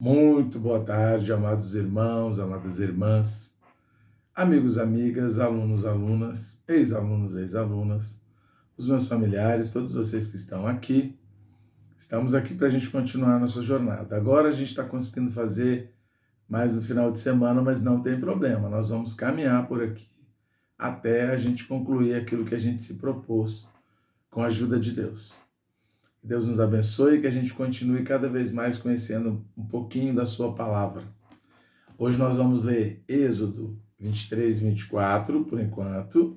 Muito boa tarde, amados irmãos, amadas irmãs, amigos, amigas, alunos, alunas, ex-alunos, ex-alunas, os meus familiares, todos vocês que estão aqui. Estamos aqui para a gente continuar a nossa jornada. Agora a gente está conseguindo fazer mais no final de semana, mas não tem problema. Nós vamos caminhar por aqui até a gente concluir aquilo que a gente se propôs com a ajuda de Deus. Que Deus nos abençoe e que a gente continue cada vez mais conhecendo um pouquinho da sua palavra. Hoje nós vamos ler Êxodo 23 e 24, por enquanto.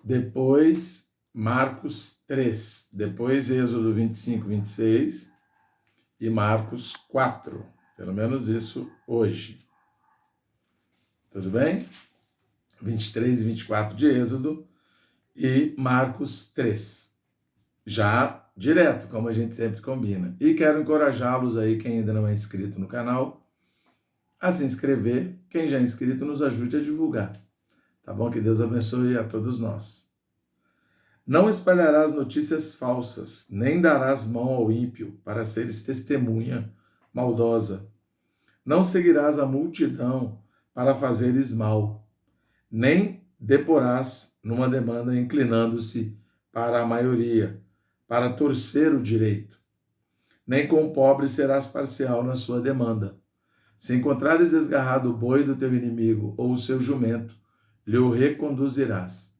Depois Marcos 3. Depois Êxodo 25 e 26 e Marcos 4. Pelo menos isso hoje. Tudo bem? 23 e 24 de Êxodo e Marcos 3. Já direto, como a gente sempre combina. E quero encorajá-los aí, quem ainda não é inscrito no canal, a se inscrever. Quem já é inscrito, nos ajude a divulgar. Tá bom? Que Deus abençoe a todos nós. Não espalharás notícias falsas, nem darás mão ao ímpio para seres testemunha maldosa. Não seguirás a multidão para fazeres mal, nem deporás numa demanda inclinando-se para a maioria, para torcer o direito. Nem com o pobre serás parcial na sua demanda. Se encontrares desgarrado o boi do teu inimigo ou o seu jumento, lhe o reconduzirás.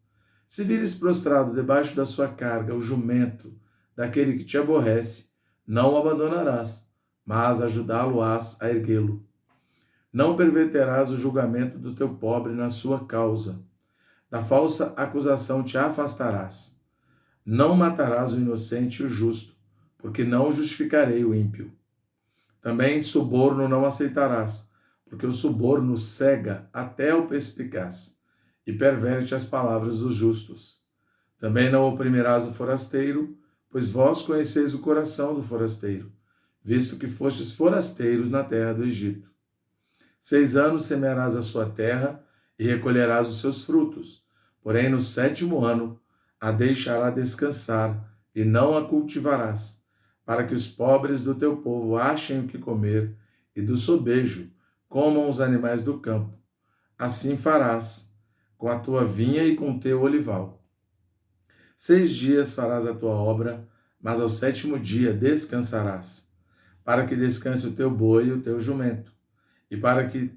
Se vires prostrado debaixo da sua carga o jumento daquele que te aborrece, não o abandonarás, mas ajudá-lo-ás a erguê-lo. Não perverterás o julgamento do teu pobre na sua causa. Da falsa acusação te afastarás. Não matarás o inocente e o justo, porque não justificarei o ímpio. Também suborno não aceitarás, porque o suborno cega até o perspicaz e perverte as palavras dos justos. Também não oprimirás o forasteiro, pois vós conheceis o coração do forasteiro, visto que fostes forasteiros na terra do Egito. 6 anos semearás a sua terra e recolherás os seus frutos, porém no 7º ano a deixará descansar e não a cultivarás, para que os pobres do teu povo achem o que comer e do sobejo comam os animais do campo. Assim farás com a tua vinha e com o teu olival. 6 dias farás a tua obra, mas ao 7º dia descansarás, para que descanse o teu boi e o teu jumento, e para que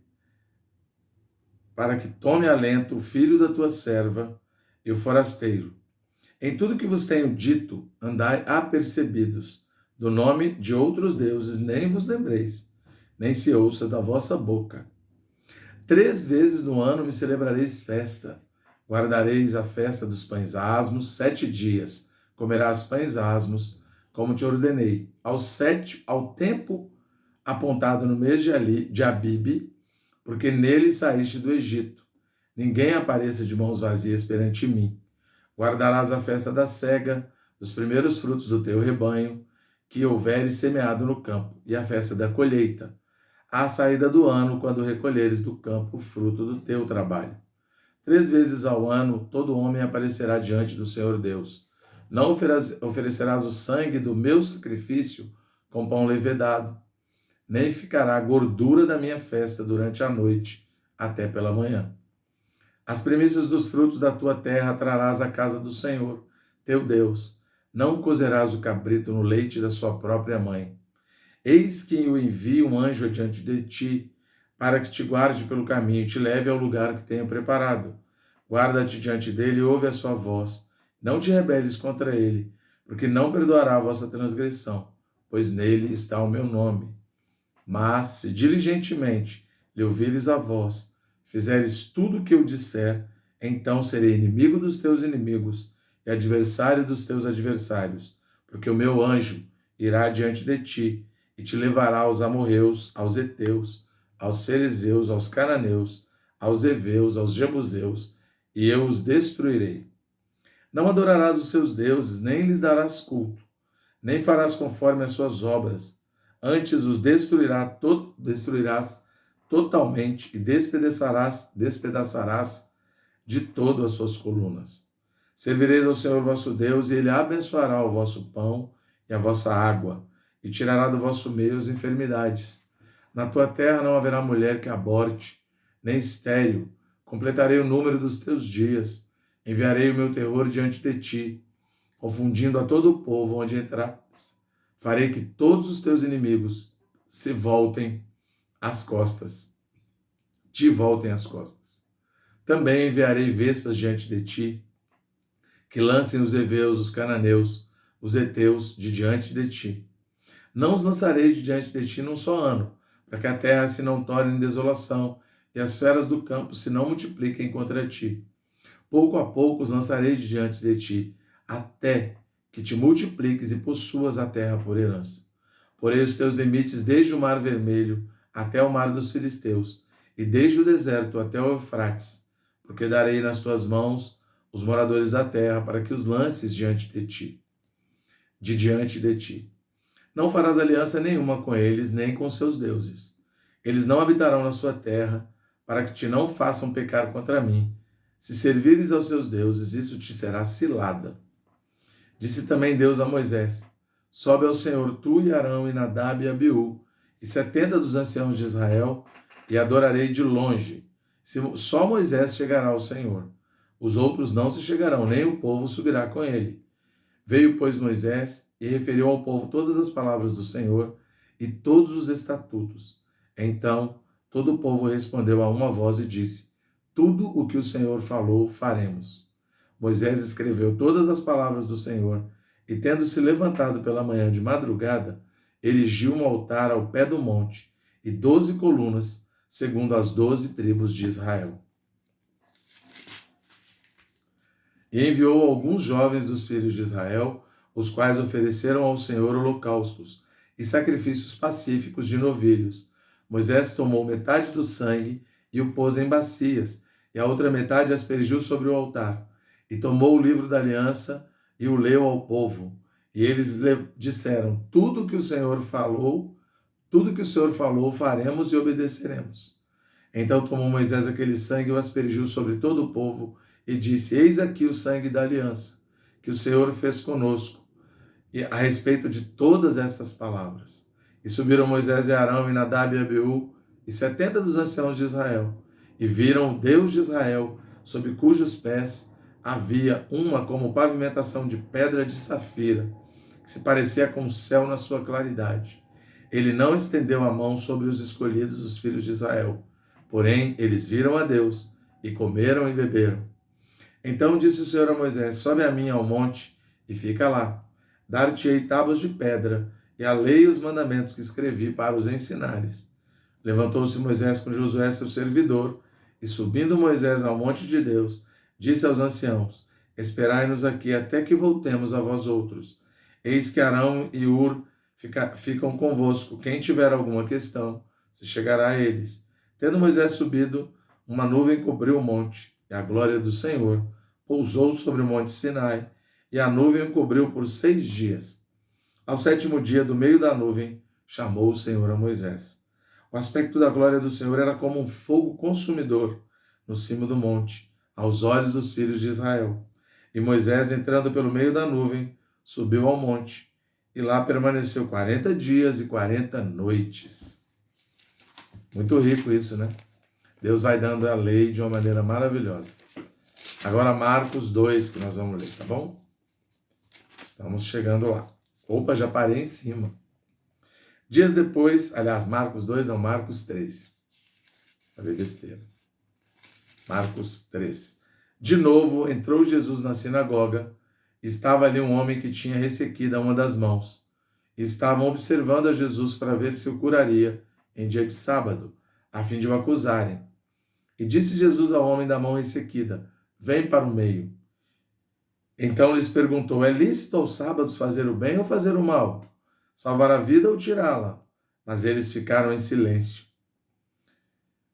tome alento o filho da tua serva e o forasteiro. Em tudo que vos tenho dito, andai apercebidos. Do nome de outros deuses nem vos lembreis, nem se ouça da vossa boca. 3 vezes no ano me celebrareis festa. Guardareis a festa dos pães asmos 7 dias. Comerás pães asmos, como te ordenei. Ao tempo apontado no mês de Abibe, porque nele saíste do Egito. Ninguém apareça de mãos vazias perante mim. Guardarás a festa da cega, dos primeiros frutos do teu rebanho, que houveres semeado no campo, e a festa da colheita, à saída do ano, quando recolheres do campo o fruto do teu trabalho. 3 vezes ao ano todo homem aparecerá diante do Senhor Deus. Não oferecerás o sangue do meu sacrifício com pão levedado, nem ficará a gordura da minha festa durante a noite, até pela manhã. As primícias dos frutos da tua terra trarás à casa do Senhor, teu Deus. Não cozerás o cabrito no leite da sua própria mãe. Eis que eu envio um anjo adiante de ti, para que te guarde pelo caminho e te leve ao lugar que tenho preparado. Guarda-te diante dele e ouve a sua voz. Não te rebeles contra ele, porque não perdoará a vossa transgressão, pois nele está o meu nome. Mas, se diligentemente lhe ouvires a voz, fizeres tudo o que eu disser, então serei inimigo dos teus inimigos e adversário dos teus adversários, porque o meu anjo irá diante de ti e te levará aos amorreus, aos heteus, aos fariseus, aos cananeus, aos heveus, aos jebuseus, e eu os destruirei. Não adorarás os seus deuses, nem lhes darás culto, nem farás conforme as suas obras. Antes os destruirás totalmente e despedaçarás de todo as suas colunas. Servireis ao Senhor vosso Deus, e ele abençoará o vosso pão e a vossa água, e tirará do vosso meio as enfermidades. Na tua terra não haverá mulher que aborte, nem estéril. Completarei o número dos teus dias. Enviarei o meu terror diante de ti, confundindo a todo o povo onde entrares. Farei que todos os teus inimigos se voltem às costas, te voltem às costas. Também enviarei vespas diante de ti, que lancem os heveus, os cananeus, os heteus de diante de ti. Não os lançarei de diante de ti num só ano, para que a terra se não torne em desolação e as feras do campo se não multipliquem contra ti. Pouco a pouco os lançarei de diante de ti, até que te multipliques e possuas a terra por herança. Porei os teus limites desde o mar vermelho até o mar dos filisteus, e desde o deserto até o Eufrates, porque darei nas tuas mãos os moradores da terra, para que os lances diante de ti, de diante de ti. Não farás aliança nenhuma com eles, nem com seus deuses. Eles não habitarão na sua terra, para que te não façam pecar contra mim. Se servires aos seus deuses, isso te será cilada. Disse também Deus a Moisés: sobe ao Senhor tu e Arão e Nadab e Abiú, e 70 dos anciãos de Israel, e adorarei de longe. Só Moisés chegará ao Senhor. Os outros não se chegarão, nem o povo subirá com ele. Veio, pois, Moisés e referiu ao povo todas as palavras do Senhor e todos os estatutos. Então, todo o povo respondeu a uma voz e disse: tudo o que o Senhor falou, faremos. Moisés escreveu todas as palavras do Senhor e, tendo se levantado pela manhã de madrugada, erigiu um altar ao pé do monte e 12 colunas, segundo as 12 tribos de Israel. E enviou alguns jovens dos filhos de Israel, os quais ofereceram ao Senhor holocaustos e sacrifícios pacíficos de novilhos. Moisés tomou metade do sangue e o pôs em bacias, e a outra metade aspergiu sobre o altar. E tomou o livro da aliança e o leu ao povo. E eles disseram: tudo que o Senhor falou, faremos e obedeceremos. Então tomou Moisés aquele sangue e o aspergiu sobre todo o povo, e disse: eis aqui o sangue da aliança, que o Senhor fez conosco, e a respeito de todas estas palavras. E subiram Moisés e Arão e Nadab e Abiú, e 70 dos anciãos de Israel, e viram o Deus de Israel, sob cujos pés havia uma como pavimentação de pedra de safira, que se parecia com o céu na sua claridade. Ele não estendeu a mão sobre os escolhidos dos filhos de Israel, porém eles viram a Deus, e comeram e beberam. Então disse o Senhor a Moisés: sobe a mim ao monte e fica lá. Dar-te-ei tábuas de pedra e a lei e os mandamentos que escrevi para os ensinares. Levantou-se Moisés com Josué, seu servidor, e subindo Moisés ao monte de Deus, disse aos anciãos: esperai-nos aqui até que voltemos a vós outros. Eis que Arão e Ur ficam convosco. Quem tiver alguma questão, se chegará a eles. Tendo Moisés subido, uma nuvem cobriu o monte, e a glória do Senhor pousou sobre o monte Sinai, e a nuvem o cobriu por 6 dias. Ao 7º dia, do meio da nuvem, chamou o Senhor a Moisés. O aspecto da glória do Senhor era como um fogo consumidor no cimo do monte, aos olhos dos filhos de Israel. E Moisés, entrando pelo meio da nuvem, subiu ao monte, e lá permaneceu 40 dias e 40 noites. Muito rico isso, né? Deus vai dando a lei de uma maneira maravilhosa. Agora Marcos 2, que nós vamos ler, tá bom? Estamos chegando lá. Opa, já parei em cima. Dias depois, aliás, Marcos 2, não, Marcos 3. Falei besteira. Marcos 3. De novo, entrou Jesus na sinagoga, e estava ali um homem que tinha ressequida uma das mãos. E estavam observando a Jesus para ver se o curaria em dia de sábado, a fim de o acusarem. E disse Jesus ao homem da mão ressequida: vem para o meio. Então lhes perguntou: é lícito aos sábados fazer o bem ou fazer o mal? Salvar a vida ou tirá-la? Mas eles ficaram em silêncio.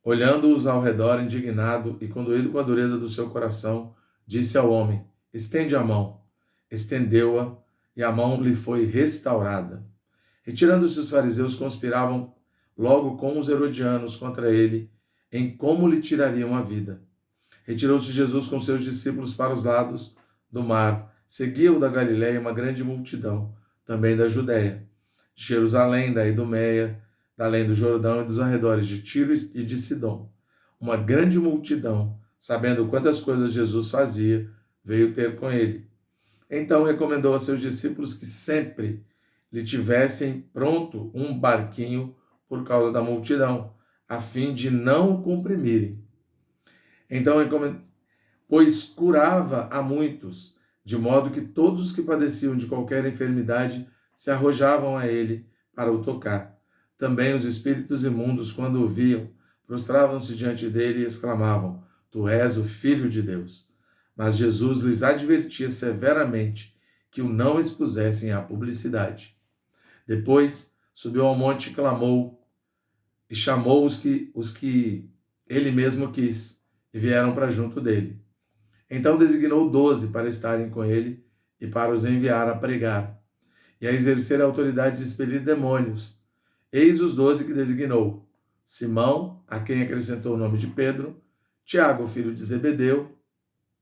Olhando-os ao redor, indignado e condoído com a dureza do seu coração, disse ao homem: estende a mão. Estendeu-a, e a mão lhe foi restaurada. Retirando-se os fariseus, conspiravam logo com os herodianos contra ele, em como lhe tirariam a vida. Retirou-se Jesus com seus discípulos para os lados do mar. Seguia-o da Galiléia uma grande multidão, também da Judéia, de Jerusalém, da Idumeia, da além do Jordão e dos arredores de Tiro e de Sidom. Uma grande multidão, sabendo quantas coisas Jesus fazia, veio ter com ele. Então recomendou a seus discípulos que sempre lhe tivessem pronto um barquinho por causa da multidão, a fim de não o comprimirem. Então recomendou, pois curava a muitos, de modo que todos os que padeciam de qualquer enfermidade se arrojavam a ele para o tocar. Também os espíritos imundos, quando o viam, prostravam-se diante dele e exclamavam: Tu és o Filho de Deus. Mas Jesus lhes advertia severamente que o não expusessem à publicidade. Depois subiu ao monte e clamou, e chamou os que ele mesmo quis, e vieram para junto dele. Então designou 12 para estarem com ele e para os enviar a pregar e a exercer a autoridade de expelir demônios. Eis os 12 que designou: Simão, a quem acrescentou o nome de Pedro, Tiago, filho de Zebedeu,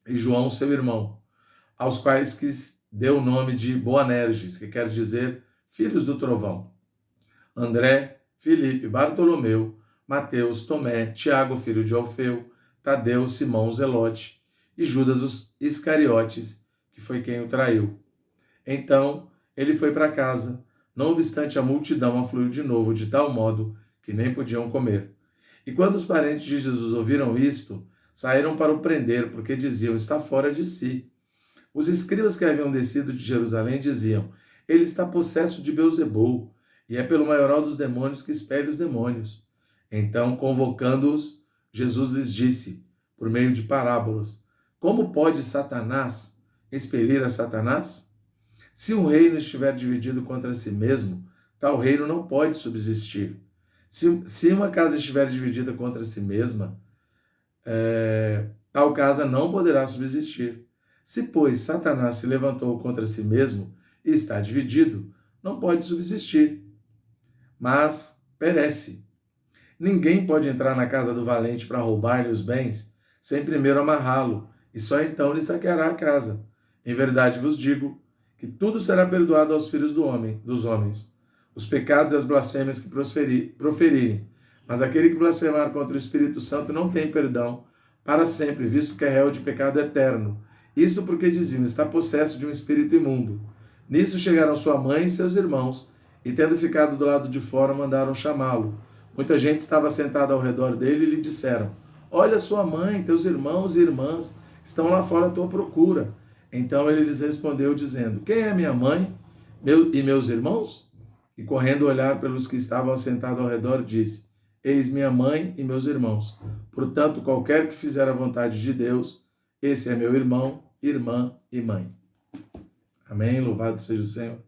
e João, seu irmão, aos quais que deu o nome de Boanerges, que quer dizer filhos do trovão. André, Filipe, Bartolomeu, Mateus, Tomé, Tiago, filho de Alfeu, Tadeu, Simão, Zelote, e Judas os Iscariotes, que foi quem o traiu. Então ele foi para casa, não obstante a multidão afluiu de novo, de tal modo que nem podiam comer. E quando os parentes de Jesus ouviram isto, saíram para o prender, porque diziam: está fora de si. Os escribas que haviam descido de Jerusalém diziam: ele está possesso de Beelzebul, e é pelo maioral dos demônios que expele os demônios. Então, convocando-os, Jesus lhes disse, por meio de parábolas: como pode Satanás expelir a Satanás? Se um reino estiver dividido contra si mesmo, tal reino não pode subsistir. Se uma casa estiver dividida contra si mesma, tal casa não poderá subsistir. Se, pois, Satanás se levantou contra si mesmo e está dividido, não pode subsistir, mas perece. Ninguém pode entrar na casa do valente para roubar-lhe os bens, sem primeiro amarrá-lo, e só então lhe saqueará a casa. Em verdade vos digo que tudo será perdoado aos filhos dos homens, os pecados e as blasfêmias que proferirem. Mas aquele que blasfemar contra o Espírito Santo não tem perdão para sempre, visto que é réu de pecado eterno. Isto porque diziam: está possesso de um espírito imundo. Nisso chegaram sua mãe e seus irmãos, e tendo ficado do lado de fora, mandaram chamá-lo. Muita gente estava sentada ao redor dele e lhe disseram: olha, sua mãe, teus irmãos e irmãs estão lá fora à tua procura. Então ele lhes respondeu, dizendo: quem é minha mãe e meus irmãos? E correndo olhar pelos que estavam sentados ao redor, disse: eis minha mãe e meus irmãos. Portanto, qualquer que fizer a vontade de Deus, esse é meu irmão, irmã e mãe. Amém? Louvado seja o Senhor.